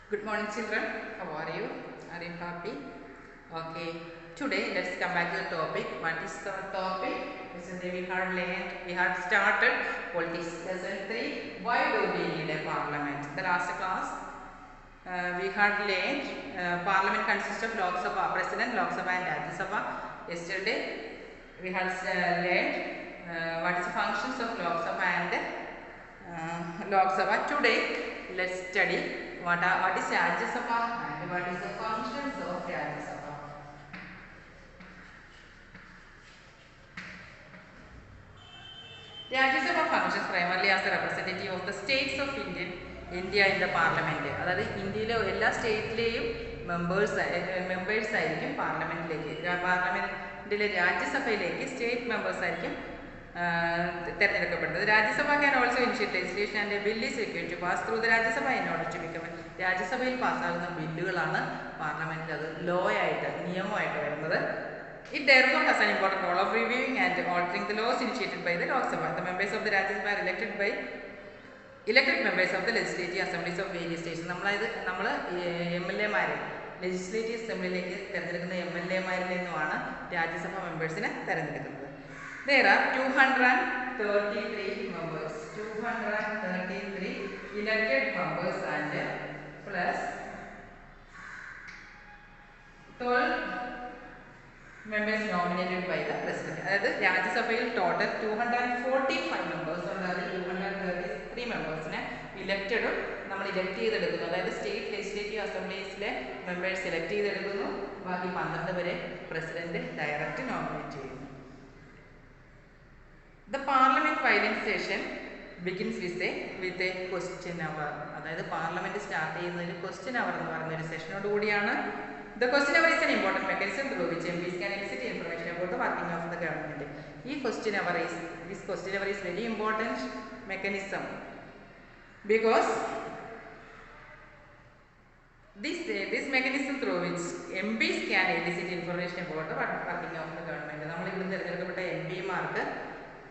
Good morning, children. How are you? Are you happy? Okay. Today, let's come back to the topic. What is the topic? Yesterday we had started politics lesson 3. Why do we need a parliament? The last class, we had learned parliament consists of Lok Sabha, President, Lok Sabha and Rajya Sabha. Yesterday, we had learned what is the functions of Lok Sabha and Lok Sabha. Today, let's study what is Rajya Sabha and what is the functions of Rajya Sabha. Rajya Sabha functions primarily as a representative of the states of India in the parliament. അതായത് ഇന്ത്യയിലെ എല്ലാ സ്റ്റേറ്റിലെയും members ആയിരിക്കും പാർലമെന്റിലെ രാജ്യസഭയിലേക്ക് state members ആയിരിക്കും തെരഞ്ഞെടുക്കപ്പെടുന്നത്. Rajya Sabha can also initiate legislation and bill is required to pass through the Rajya Sabha in order to become. രാജ്യസഭയിൽ പാസ്സാകുന്ന ബില്ലുകളാണ് പാർലമെന്റിൽ അത് ലോ ആയിട്ട് നിയമമായിട്ട് വരുന്നത്. It therefore has an important role of reviewing and altering the laws initiated by the Lok Sabha. The members of the Rajya Sabha are elected members of the legislative assemblies of various states. നമ്മൾ MLA-മാരെ legislative അസംബ്ലിയിലേക്ക് തിരഞ്ഞെടുക്കുന്ന MLA-മാരിൽ നിന്നുമാണ് രാജ്യസഭ മെമ്പേഴ്സിനെ തിരഞ്ഞെടുക്കുന്നത്. There are 233 members, 233 elected members and plus 12 members nominated by the president. അതായത് രാജ്യസഭയിൽ total 245 members ഉണ്ട്. അതിൽ 233 മെമ്പേഴ്സിനെ നമ്മൾ elect ചെയ്തെടുക്കുന്നു. അതായത് സ്റ്റേറ്റ് ലെജിസ്ലേറ്റീവ് അസംബ്ലീസിലെ മെമ്പേഴ്സ് ഇലക്ട് ചെയ്തെടുക്കുന്നു. ബാക്കി 12 വരെ പ്രസിഡന്റ് ഡയറക്റ്റ് നോമിനേറ്റ് ചെയ്യുന്നു. The parliament filing session begins with a question hour. അതായത് പാർലമെന്റ് സ്റ്റാർട്ട് ചെയ്യുന്ന ഒരു ക്വസ്റ്റ്യൻ അവർ എന്ന് പറയുന്ന ഒരു സെഷനോട് കൂടിയാണ്. The question hour is an important mechanism through which MPs can elicit information about the working of the government. This question hour is very important mechanism because this mechanism through which MPs can elicit information about the working of the government. നമ്മൾ ഇവിടെ തിരഞ്ഞെടുക്കപ്പെട്ട MP-മാർക്ക്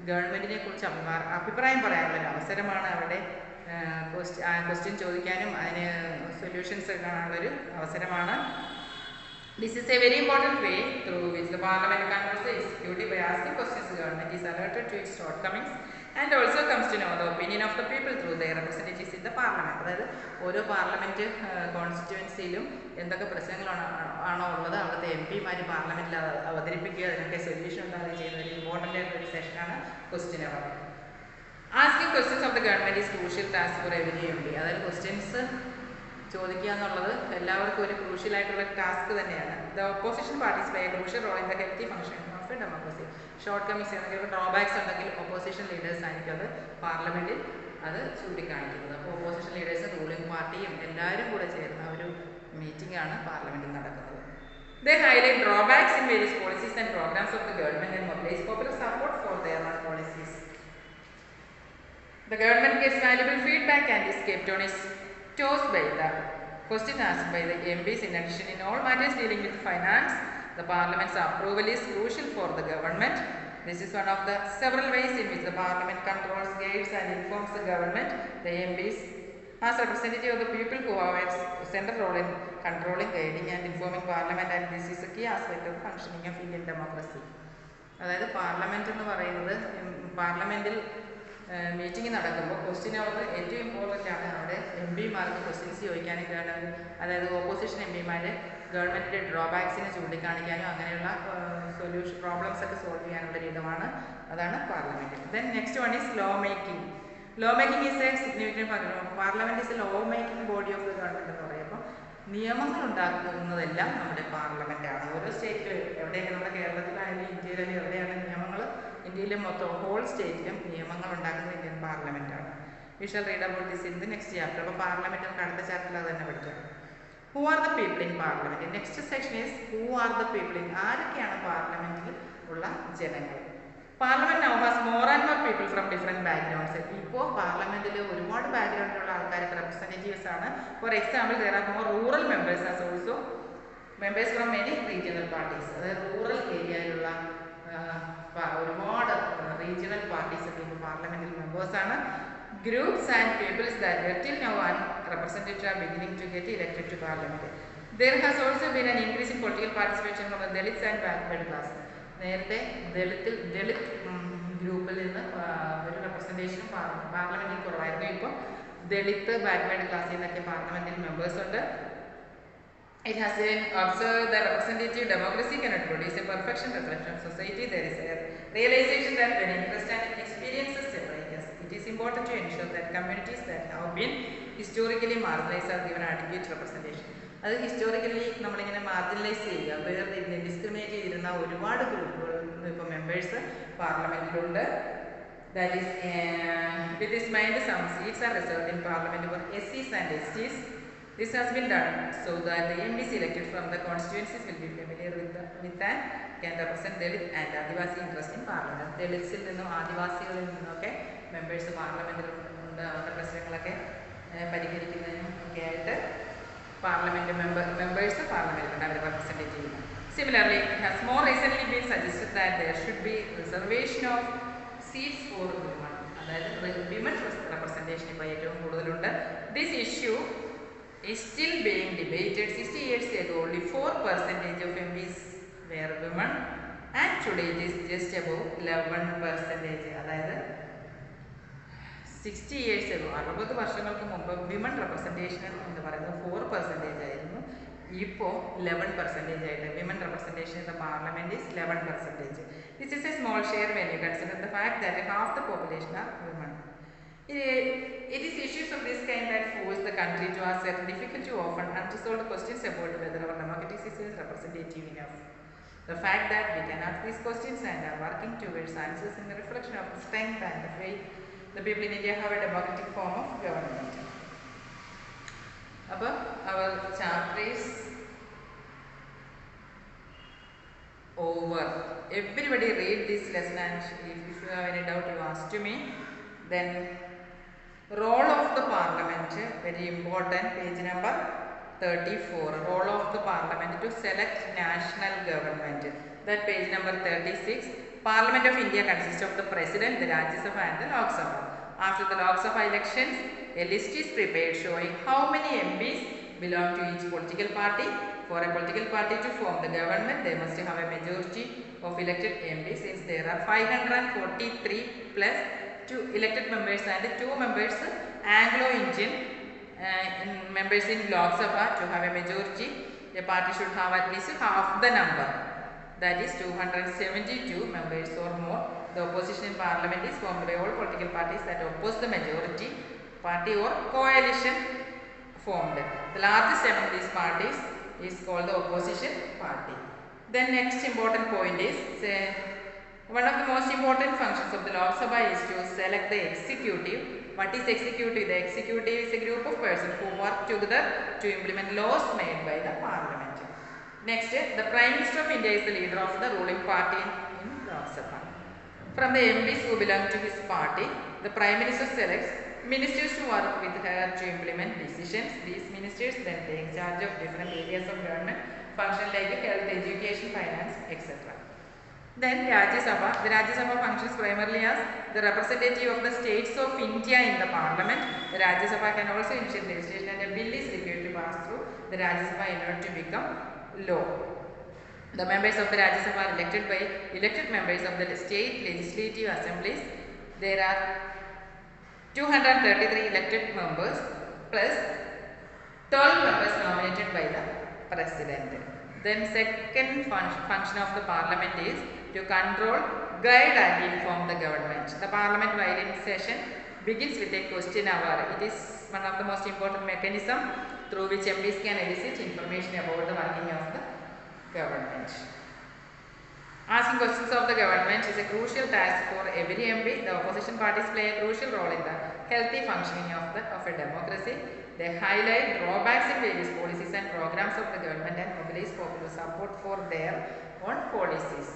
ഗവൺമെന്റിനെ കുറിച്ച് അഭിപ്രായം പറയാനുള്ള അവസരമാണ്. അവരുടെ question ചോദിക്കാനും അതിന് സൊല്യൂഷൻസ് കാണാനുള്ളൊരു അവസരമാണ്. This is a very important way through which the parliament controls the executive by asking questions. The government is alerted to its shortcomings and also comes to know the opinion of the people through their representatives in the parliament. അതായത് ഓരോ parliament കോൺസ്റ്റിറ്റ്യുവൻസിയിലും എന്തൊക്കെ പ്രശ്നങ്ങളാണോ ഉള്ളത് അവിടുത്തെ MP-മാർ പാർലമെന്റിൽ അവതരിപ്പിക്കുക, അതിനൊക്കെ solution ഉണ്ടാകുകയും ചെയ്യുന്ന ഒരു ഇമ്പോർട്ടൻ്റ് ആയിട്ടുള്ള ഒരു സെഷനാണ് question hour. Asking questions of the government is crucial task for every MP. അതായത് ക്വസ്റ്റ്യൻസ് ചോദിക്കുക എന്നുള്ളത് എല്ലാവർക്കും ഒരു ക്രൂഷ്യൽ ആയിട്ടുള്ള ടാസ്ക് തന്നെയാണ്. The opposition parties play a crucial role in the healthy function of a democracy. Shortcomings എന്തെങ്കിലും drawbacks ഉണ്ടെങ്കിൽ opposition leaders ആയിരിക്കും അത് പാർലമെന്റിൽ അത് ചൂണ്ടിക്കാണിക്കുന്നത്. അപ്പോൾ ഓപ്പോസിഷൻ ലീഡേഴ്സും റൂളിംഗ് പാർട്ടിയും എല്ലാവരും കൂടെ ചേർന്ന ഒരു മീറ്റിംഗ് ആണ് പാർലമെന്റിൽ നടക്കുന്നത്. They highlight drawbacks in various policies and programs of the government and mobilize popular support for their own policies. The government gets valuable feedback and is kept on its toes by the question asked by the MPs. In addition, in all matters dealing with finance, the parliament's approval is crucial for the government. This is one of the several ways in which the parliament controls, guides and informs the government. The MPs as representative of the people who have a central role in controlling, guiding and informing parliament, and this is a key aspect of functioning of Indian democracy. അതായത് parliament എന്ന് പറയുന്നത് പാർലമെന്റിൽ meeting നടക്കുമ്പോൾ question അവർ ഏറ്റവും important ആണ്. അവിടെ MP-മാർക്ക് questions ചോദിക്കാനൊക്കെയാണ്. അതായത് opposition MP-മാർ ഗവൺമെൻറ്റിൻ്റെ ഡ്രോബാക്സിനെ ചൂണ്ടിക്കാണിക്കാനും അങ്ങനെയുള്ള സൊല്യൂഷൻ പ്രോബ്ലംസ് ഒക്കെ സോൾവ് ചെയ്യാനുള്ള ഒരു ഇടമാണ്. അതാണ് parliament. Then next one is law making. Law making is A significant factor. Parliament is A law making body of the government എന്ന് പറയും. അപ്പോൾ നിയമങ്ങൾ ഉണ്ടാക്കുന്നതെല്ലാം നമ്മുടെ പാർലമെൻറ്റാണ്. ഓരോ സ്റ്റേറ്റിലും എവിടെയൊക്കെ നമ്മുടെ കേരളത്തിലായാലും ഇന്ത്യയിലായാലും എവിടെയാണ് നിയമങ്ങൾ ഇന്ത്യയിലെ മൊത്തം ഹോൾ സ്റ്റേറ്റിലും നിയമങ്ങൾ ഉണ്ടാക്കുന്നത് ഇന്ത്യൻ പാർലമെന്റാണ്. We shall read about this in the next chapter. അപ്പോൾ പാർലമെന്റ് നമുക്ക് അടുത്ത ചാപ്റ്ററിൽ അത് തന്നെ പഠിക്കാം. Who are the people in parliament. Next section is who are the people in. ആരൊക്കെയാണ് പാർലമെന്റിൽ ഉള്ള ജനങ്ങൾ. Parliament now has more and more people from different backgrounds. ഇപ്പോൾ പാർലമെന്റിൽ ഒരുപാട് ബാക്ക്ഗ്രൗണ്ടിലുള്ള ആൾക്കാർക്ക് റെപ്രസെന്റേറ്റീവ്സ് ആണ്. For example there are more rural members as also members from many regional parties. അതായത് റൂറൽ ഏരിയയിലുള്ള ഒരുപാട് റീജിയണൽ പാർട്ടീസ് ഒക്കെ ഇപ്പോൾ പാർലമെന്റിൽ മെമ്പേഴ്സാണ്. groups and peoples that were till now unrepresented are beginning to get elected to parliament. There has also been an increase in political participation from the Dalits and backward class. നേരത്തെ ദളിത് ഗ്രൂപ്പിൽ നിന്ന് ഒരു റെപ്രസെൻറ്റേഷനും പാർലമെൻറ്റിൽ കുറവായിരുന്നു. ഇപ്പോൾ ദളിത് ബാക്ക്വേർഡ് ക്ലാസ്സിൽ നിന്നൊക്കെ പാർലമെൻറ്റിൽ മെമ്പേഴ്സ് ഉണ്ട്. It has been observed that representative democracy cannot produce a perfection reflection of society. There is a realization that when interest and experiences separate us, it is important to ensure that communities that have been historically marginalized are given adequate representation. അത് historically നമ്മളിങ്ങനെ marginalise ചെയ്യുക, വേറെ discriminate ചെയ്തിരുന്ന ഒരുപാട് ഗ്രൂപ്പുകൾ ഇപ്പോൾ members പാർലമെൻറ്റിലുണ്ട്. That is with this mind some seats are reserved in parliament for SCs and STs. This has been done so that the MPs elected from the constituencies will be familiar with and can represent Dalit and Adivasi interest in parliament. ദളിത്സിൽ നിന്നും ആദിവാസികളിൽ നിന്നൊക്കെ members പാർലമെൻറ്റിൽ ഉണ്ട്. അവരുടെ പ്രശ്നങ്ങളൊക്കെ പരിഹരിക്കുന്നതിനും ഒക്കെ ആയിട്ട് parliament members പാർലമെൻറ്റിലുണ്ട്, അവരെ റെപ്രസെൻറ്റ് ചെയ്യുന്നു. Similarly, it has more recently been suggested that there should be reservation of seats for women. അതായത് വിമൻ റെപ്രസെൻറ്റേഷൻ ഇപ്പോൾ ഏറ്റവും കൂടുതലുണ്ട്. This issue is still being debated. 60 years ago, only 4% of MPs were women, and today it is just above 11%. അതായത് 60 years ago, 60 വർഷങ്ങൾക്ക് മുമ്പ് women representation എന്ന് പറയുന്നത് 4% ആയിരുന്നു. ഇപ്പോൾ 11% ആയിട്ട് women representation in the parliament is 11%. This is a small share when you consider the fact that half the population are women. It is issues of this kind that force the country to ask certain difficult to often unresolved questions about whether our democratic system is representative enough. The fact that we can ask these questions and are working towards answers in the reflection of the strength and the faith the people in India have a democratic form of government. Our chapter is over. Everybody read this lesson, and if you have any doubt you ask to me. Then role of the parliament, very important, page number 34. Role of the parliament to select national government, that page number 36. Parliament of India consists of the President, the Rajya Sabha and the Lok Sabha. After the Lok Sabha elections, a list is prepared showing how many MPs belong to each political party. For a political party to form the government, they must have a majority of elected MPs. Since there are 543 plus 2 elected members and 2 members Anglo-Indian members in Lok Sabha, to have a majority, a party should have at least half the number, that is 272 members or more. The opposition in parliament is formed by all political parties that oppose the majority party or coalition formed. The largest among these parties is called the opposition party. Then next important point is one of the most important functions of the Lok Sabha is to select the executive. What is executive? The executive is a group of persons who work together to implement laws made by the parliament. Next, the Prime Minister of India is the leader of the ruling party in Lok Sabha. From the MPs who belong to his party, the Prime Minister selects ministers to work with her to implement decisions. These ministers then take charge of different areas of government function like health, education, finance, etc. Then Rajya Sabha. The Rajya Sabha functions primarily as the representative of the states of India in the parliament. The Rajya Sabha can also initiate legislation, and a bill is required to pass through the Rajya Sabha in order to become law. The members of the Rajya Sabha are elected by elected members of the state legislative assemblies. There are 233 elected members plus 12 members nominated by the President. Then second function of the parliament is to control, guide and inform the government. The parliament while in session begins with a question hour. It is one of the most important mechanism through which MPs can elicit information about the working of the government. Asking questions of the government is a crucial task for every MP. The opposition parties play a crucial role in the healthy functioning of a democracy. They highlight drawbacks in various policies and programs of the government and mobilize popular support for their own policies.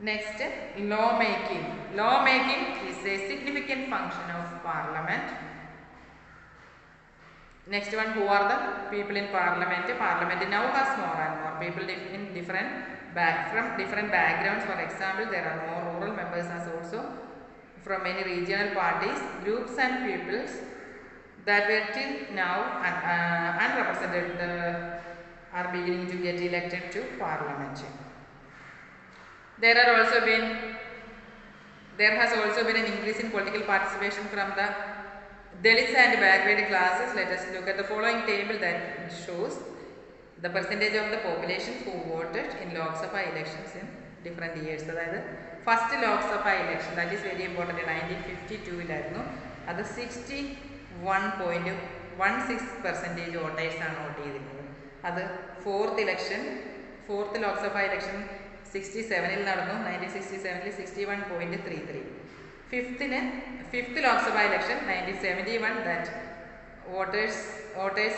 Next, lawmaking. Lawmaking is a significant function of parliament. Next one, who are the people in parliament? Parliament now has more and more people in from different backgrounds. For example, there are more rural members as also from many regional parties, groups and peoples that were till now unrepresented are beginning to get elected to parliament. There has also been an increase in political participation from the Dalits and backward classes. Let us look at the following table that shows the percentage of the population who voted in Lok Sabha elections in different years. That is, first Lok Sabha election, that is very important, in 1952 ഇലായിരുന്നു. അത് 61.16% വോട്ടേഴ്സാണ് vote ചെയ്തിരുന്നത്. അത് fourth ലോക് സഭ election 67 നടന്നു. 1967 61.33. Fifth Lok Sabha election 1971, that voters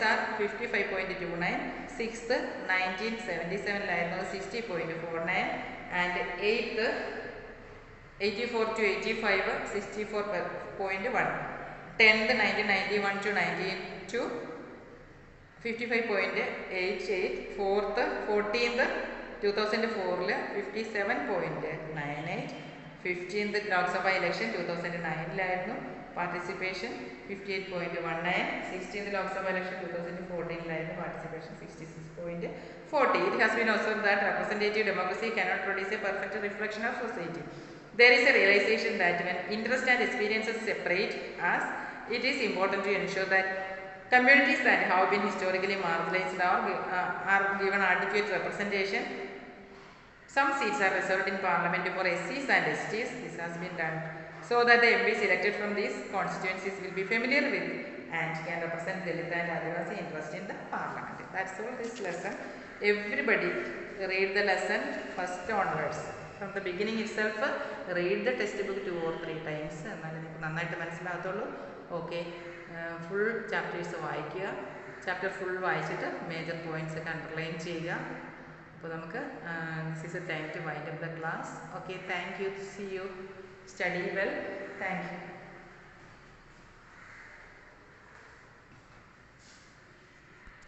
are 55.29. Sixth 1977 60.49, and 8th 84 to 85 64.1. 10th 1991 to 92 55.88. 14th 2004 57.98. 15th Lok Sabha election 2009 participation 58.19. 16th Lok Sabha election 2014 participation 66.40. It has been observed that representative democracy cannot produce a perfect reflection of society. There is a realization that when interest and experiences separate us, it is important to ensure that communities that have been historically marginalized are given adequate representation. Some seats are reserved in parliament for SCs and STs. This has been done so that the MPs elected from these constituencies will be familiar with and can represent Dalit and Adivasi interest in the parliament. That's all this lesson. Everybody read the lesson first onwards. From the beginning itself, read the textbook 2 or 3 times. നന്നായിട്ട് മനസ്സിലാകത്തുള്ളൂ. Okay, full chapters വായിക്കുക. Chapter full വായിച്ചിട്ട് major points ഒക്കെ underline ചെയ്യുക. അപ്പോൾ നമുക്ക് this is a time to wind up the class. Okay, thank you. See you. Study well. Thank U.